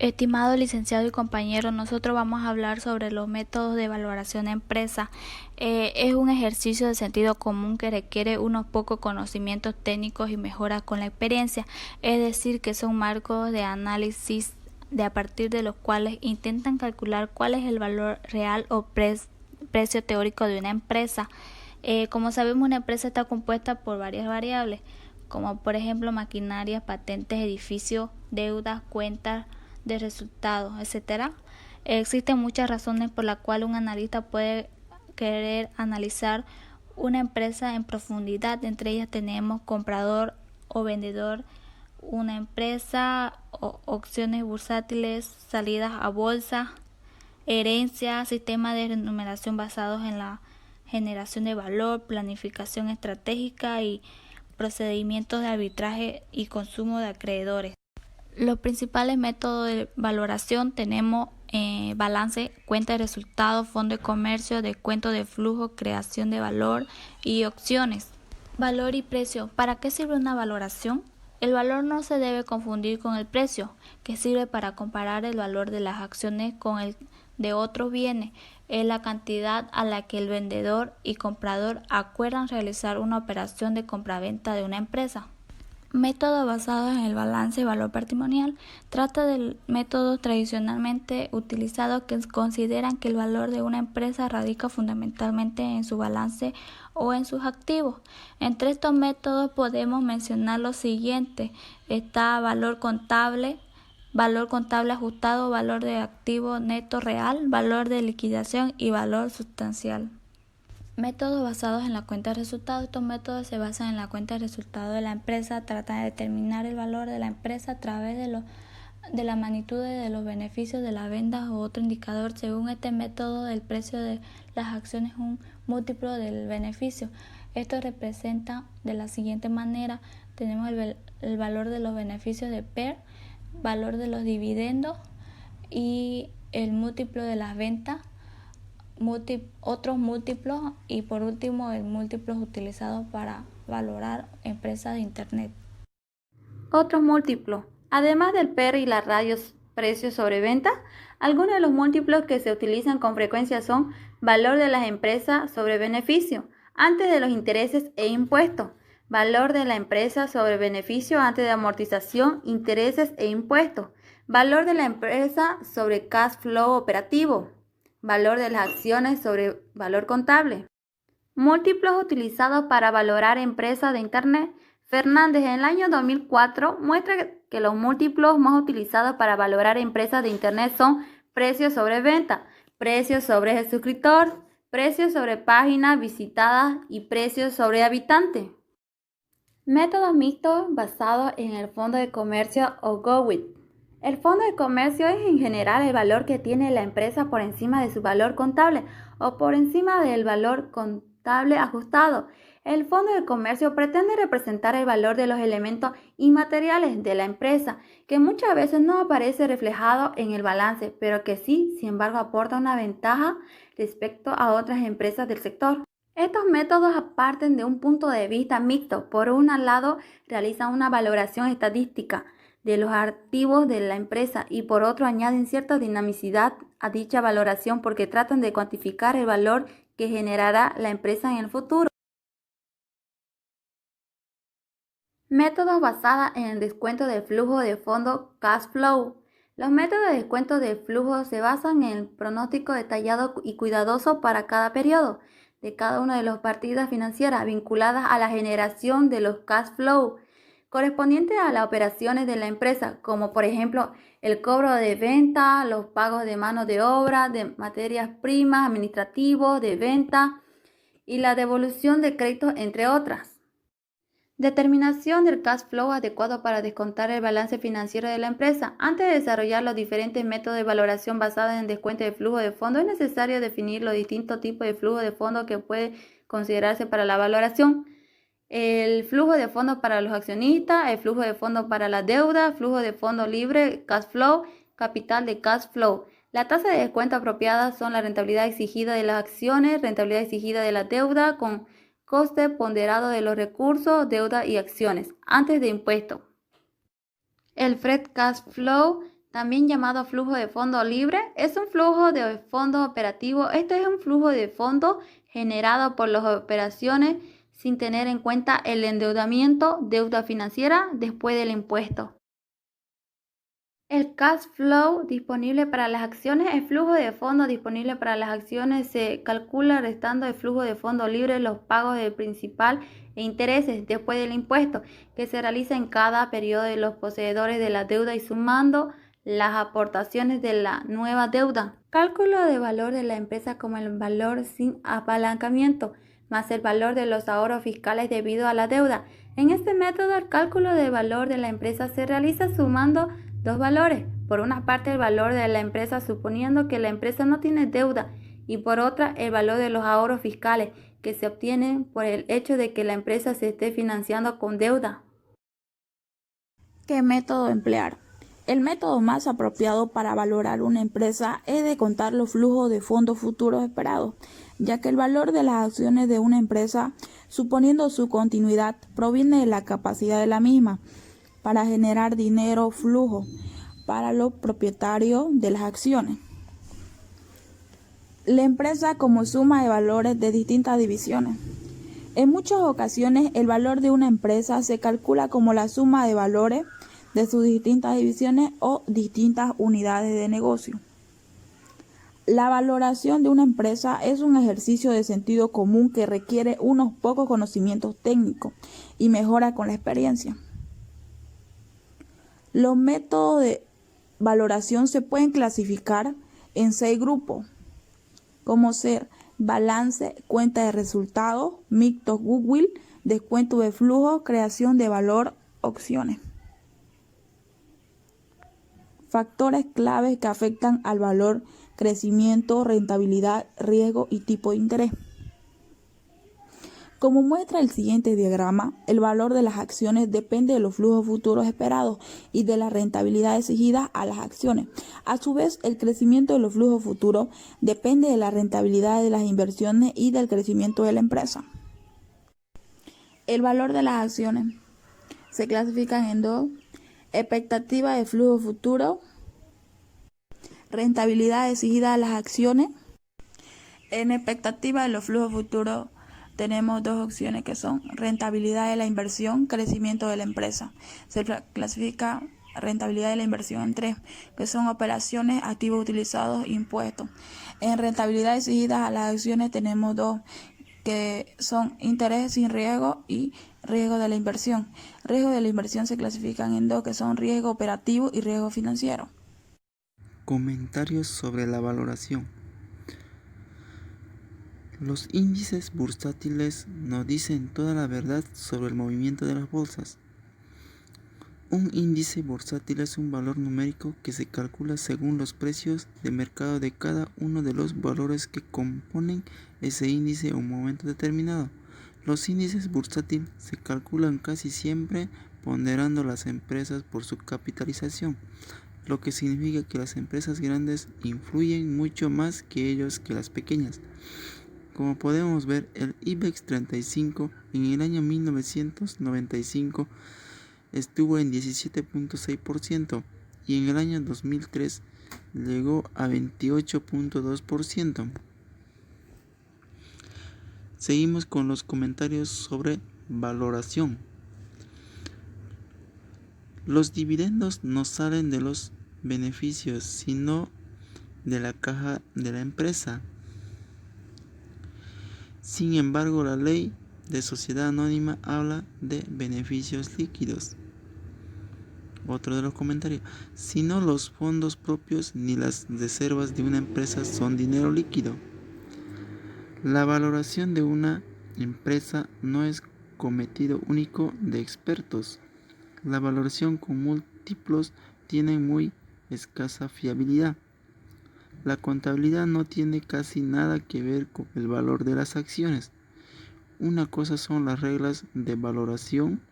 Estimado licenciado y compañero, nosotros vamos a hablar sobre los métodos de valoración de empresa. Es un ejercicio de sentido común que requiere unos pocos conocimientos técnicos y mejora con la experiencia, es decir, que son marcos de análisis a partir de los cuales intentan calcular cuál es el valor real o precio teórico de una empresa. Como sabemos, una empresa está compuesta por varias variables, como por ejemplo maquinarias, patentes, edificios, deudas, cuentas de resultados, etcétera. Existen muchas razones por las cuales un analista puede querer analizar una empresa en profundidad. Entre ellas tenemos comprador o vendedor, una empresa, opciones bursátiles, salidas a bolsa, herencia, sistema de remuneración basados en la generación de valor, planificación estratégica y procedimientos de arbitraje y consumo de acreedores. Los principales métodos de valoración tenemos balance, cuenta de resultados, fondo de comercio, descuento de flujo, creación de valor y opciones. Valor y precio. ¿Para qué sirve una valoración? El valor no se debe confundir con el precio, que sirve para comparar el valor de las acciones con el de otros bienes. Es la cantidad a la que el vendedor y comprador acuerdan realizar una operación de compraventa de una empresa. Método basado en el balance y valor patrimonial. Trata del método tradicionalmente utilizado que consideran que el valor de una empresa radica fundamentalmente en su balance o en sus activos. Entre estos métodos podemos mencionar los siguientes. Está valor contable ajustado, valor de activo neto real, valor de liquidación y valor sustancial. Métodos basados en la cuenta de resultados. Estos métodos se basan en la cuenta de resultados de la empresa, tratan de determinar el valor de la empresa a través de la magnitud de los beneficios de la venta o otro indicador. Según este método, el precio de las acciones es un múltiplo del beneficio. Esto representa de la siguiente manera. Tenemos el valor de los beneficios de PER, valor de los dividendos y el múltiplo de las ventas, otros múltiplos y por último el múltiplos utilizados para valorar empresas de internet. Otros múltiplos. Además del PER y la radios precio sobre venta, algunos de los múltiplos que se utilizan con frecuencia son valor de las empresas sobre beneficio antes de los intereses e impuestos, valor de la empresa sobre beneficio antes de amortización, intereses e impuestos, valor de la empresa sobre cash flow operativo, valor de las acciones sobre valor contable. Múltiplos utilizados para valorar empresas de Internet. Fernández en el año 2004 muestra que los múltiplos más utilizados para valorar empresas de Internet son precio sobre venta, precio sobre el suscriptor, precio sobre páginas visitadas y precio sobre habitante. Métodos mixtos basados en el fondo de comercio o GOWIT. El fondo de comercio es en general el valor que tiene la empresa por encima de su valor contable o por encima del valor contable ajustado. El fondo de comercio pretende representar el valor de los elementos inmateriales de la empresa, que muchas veces no aparece reflejado en el balance, pero que sí, sin embargo, aporta una ventaja respecto a otras empresas del sector. Estos métodos parten de un punto de vista mixto. Por un lado, realizan una valoración estadística de los activos de la empresa y por otro añaden cierta dinamicidad a dicha valoración porque tratan de cuantificar el valor que generará la empresa en el futuro. Métodos basados en el descuento del flujo de fondo cash flow. Los métodos de descuento de flujo se basan en el pronóstico detallado y cuidadoso para cada periodo de cada una de las partidas financieras vinculadas a la generación de los cash flow correspondientes a las operaciones de la empresa, como por ejemplo el cobro de venta, los pagos de mano de obra, de materias primas, administrativos, de venta y la devolución de créditos, entre otras. Determinación del cash flow adecuado para descontar el balance financiero de la empresa. Antes de desarrollar los diferentes métodos de valoración basados en descuento de flujo de fondo, es necesario definir los distintos tipos de flujo de fondo que puede considerarse para la valoración. El flujo de fondo para los accionistas, el flujo de fondo para la deuda, flujo de fondo libre, cash flow, capital de cash flow. La tasa de descuento apropiada son la rentabilidad exigida de las acciones, rentabilidad exigida de la deuda con coste ponderado de los recursos, deuda y acciones, antes de impuesto. El free cash flow también llamado flujo de fondo libre, es un flujo de fondos operativo. Este es un flujo de fondo generado por las operaciones sin tener en cuenta el endeudamiento, deuda financiera después del impuesto. El cash flow disponible para las acciones, el flujo de fondos disponible para las acciones se calcula restando el flujo de fondo libre los pagos del principal e intereses después del impuesto que se realiza en cada periodo de los poseedores de la deuda y sumando las aportaciones de la nueva deuda. Cálculo de valor de la empresa como el valor sin apalancamiento más el valor de los ahorros fiscales debido a la deuda. En este método el cálculo del valor de la empresa se realiza sumando dos valores. Por una parte el valor de la empresa suponiendo que la empresa no tiene deuda y por otra el valor de los ahorros fiscales que se obtienen por el hecho de que la empresa se esté financiando con deuda. ¿Qué método emplear? El método más apropiado para valorar una empresa es de contar los flujos de fondos futuros esperados, ya que el valor de las acciones de una empresa, suponiendo su continuidad, proviene de la capacidad de la misma para generar dinero flujo para los propietarios de las acciones. La empresa como suma de valores de distintas divisiones. En muchas ocasiones el valor de una empresa se calcula como la suma de valores de sus distintas divisiones o distintas unidades de negocio. La valoración de una empresa es un ejercicio de sentido común que requiere unos pocos conocimientos técnicos y mejora con la experiencia. Los métodos de valoración se pueden clasificar en 6 grupos, como ser balance, cuenta de resultados, mixto goodwill, descuento de flujo, creación de valor, opciones. Factores claves que afectan al valor: crecimiento, rentabilidad, riesgo y tipo de interés. Como muestra el siguiente diagrama, el valor de las acciones depende de los flujos futuros esperados y de la rentabilidad exigida a las acciones. A su vez, el crecimiento de los flujos futuros depende de la rentabilidad de las inversiones y del crecimiento de la empresa. El valor de las acciones se clasifican en 2: expectativa de flujo futuro, rentabilidad exigida a las acciones. En expectativa de los flujos futuros tenemos 2 opciones que son rentabilidad de la inversión, crecimiento de la empresa. Se clasifica rentabilidad de la inversión en 3, que son operaciones, activos utilizados, impuestos. En rentabilidad exigida a las acciones tenemos 2, que son interés sin riesgo y riesgo de la inversión. Riesgo de la inversión se clasifican en 2, que son riesgo operativo y riesgo financiero. Comentarios sobre la valoración. Los índices bursátiles no dicen toda la verdad sobre el movimiento de las bolsas. Un índice bursátil es un valor numérico que se calcula según los precios de mercado de cada uno de los valores que componen ese índice en un momento determinado. Los índices bursátiles se calculan casi siempre ponderando las empresas por su capitalización, lo que significa que las empresas grandes influyen mucho más que ellos que las pequeñas. Como podemos ver, el IBEX 35 en el año 1995 estuvo en 17.6% y en el año 2003 llegó a 28.2%. Seguimos con los comentarios sobre valoración. Los dividendos no salen de los beneficios, sino de la caja de la empresa. Sin embargo, la ley de sociedad anónima habla de beneficios líquidos. Otro de los comentarios: si no los fondos propios ni las reservas de una empresa son dinero líquido. La valoración de una empresa no es cometido único de expertos. La valoración con múltiplos tiene muy escasa fiabilidad. La contabilidad no tiene casi nada que ver con el valor de las acciones. Una cosa son las reglas de valoración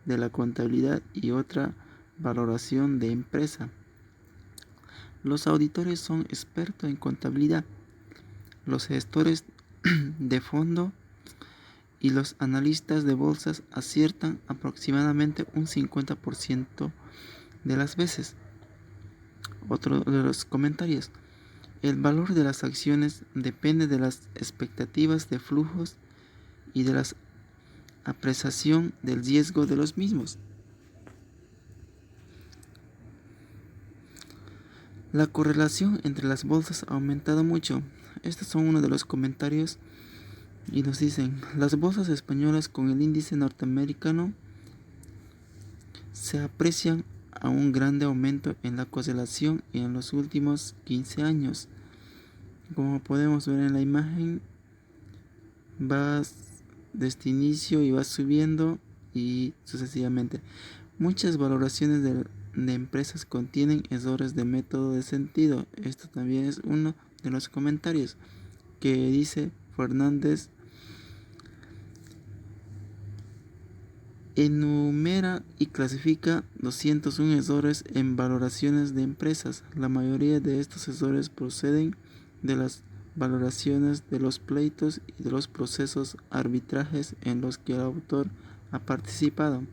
de la contabilidad y otra valoración de empresa. Los auditores son expertos en contabilidad. Los gestores de fondo y los analistas de bolsas aciertan aproximadamente un 50% de las veces. Otro de los comentarios. El valor de las acciones depende de las expectativas de flujos y de la apreciación del riesgo de los mismos. La correlación entre las bolsas ha aumentado mucho. Estos son uno de los comentarios y nos dicen, las bolsas españolas con el índice norteamericano se aprecian a un grande aumento en la correlación en los últimos 15 años. Como podemos ver en la imagen, va desde inicio y va subiendo y sucesivamente. Muchas valoraciones de empresas contienen errores de método de sentido. Esto también es uno de los comentarios que dice Fernández. Enumera y clasifica 201 errores en valoraciones de empresas. La mayoría de estos errores proceden de las valoraciones de los pleitos y de los procesos arbitrajes en los que el autor ha participado.